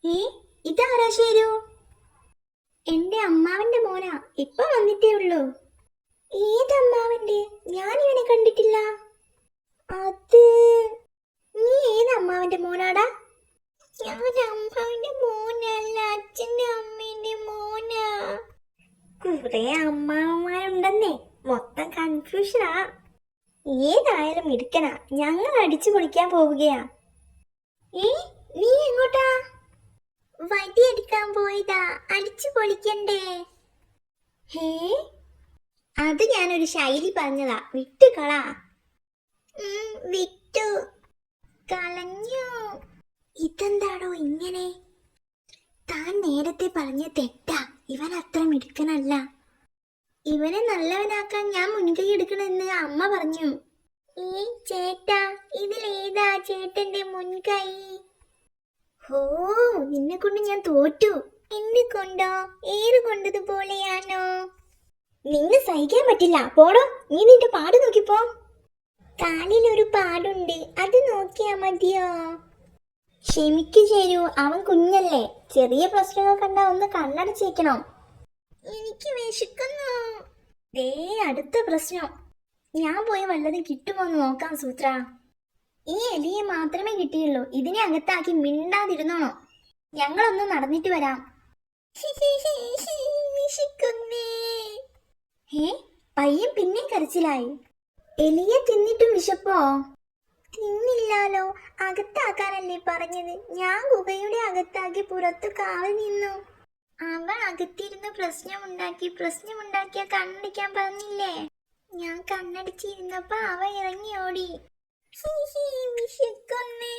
ഏ ഇതാരാ ശരു? എന്റെ അമ്മാവന്റെ മോനാ, ഇപ്പൊ വന്നിട്ടേ ഉള്ളൂ. ഏതമ്മാവന്റെ? ഞാൻ ഇവനെ കണ്ടിട്ടില്ല. അത് നീ ഏത് അമ്മാവന്റെ മോനാടാ? ഞാൻ അമ്മാവന്റെ മോനല്ല, അച്ഛന്റെ അമ്മേന്റെ മോനാ. കുറെ അമ്മാവന്മാരുണ്ടെന്നേ, മൊത്തം കൺഫ്യൂഷനാ. ഏതായാലും ഇരിക്കണ, ഞങ്ങൾ അടിച്ചു പൊളിക്കാൻ പോവുകയാ. നീ എങ്ങോട്ടാ? വടിയെടുക്കാൻ പോയതാ, അടിച്ചു പൊളിക്കണ്ടേ? ഹേ, അത് ഞാനൊരു ശൈലി പറഞ്ഞതാ, വിട്ടുകളാ. വിട്ടു കളഞ്ഞു. ഇതെന്താടോ ഇങ്ങനെ? താൻ നേരത്തെ പറഞ്ഞ തെറ്റാ, ഇവൻ അത്ര മിടുക്കനല്ല. ഇവനെ നല്ലവനാക്കാൻ ഞാൻ മുൻകൈ എടുക്കണമെന്ന് അമ്മ പറഞ്ഞു. ചേട്ടാ, ഇതിലേതാ ചേട്ടന്റെ മുൻകൈ? ഓ, നിന്നെ കൊണ്ട് ഞാൻ തോറ്റു. എന്നെ കൊണ്ടോ? ഏറ് കൊണ്ടതുപോലെയാണോ? നിന്നെ സഹിക്കാൻ പറ്റില്ല, പോടോ. നീ നിന്റെ പാട് നോക്കിപ്പോ. കാലിലൊരു പാടുണ്ട്, അത് നോക്കിയാ മതിയോ? ക്ഷമിക്കു ചേരൂ, അവൻ കുഞ്ഞല്ലേ. ചെറിയ പ്രശ്നങ്ങൾ കണ്ടാ ഒന്ന് കണ്ണടച്ചേക്കണം. എനിക്ക് വിശക്കുന്നു. ദേ അടുത്ത പ്രശ്നം. ഞാൻ പോയി വല്ലതും കിട്ടുമോന്ന് നോക്കാം സൂത്ര. ഈ എലിയെ മാത്രമേ കിട്ടിയുള്ളൂ, ഇതിനെ അകത്താക്കി മിണ്ടാതിരുന്നോണോ. ഞങ്ങളൊന്ന് നടന്നിട്ട് വരാം. പയ്യൻ പിന്നെ കരച്ചിലായി. എലിയെ തിന്നിട്ടും വിശപ്പോ? തിന്നില്ലാലോ, അകത്താക്കാനല്ലേ പറഞ്ഞത്. ഞാൻ ഗുഹയുടെ അകത്താക്കി പുറത്തു കാവൽ നിന്നു. അവ അകത്തിരുന്ന് പ്രശ്നമുണ്ടാക്കിയ കണ്ണടിക്കാൻ പറഞ്ഞില്ലേ. ഞാൻ കണ്ണടിച്ചിരുന്നപ്പോ അവ ഇറങ്ങി ഓടി. വിശക്കുന്നേ.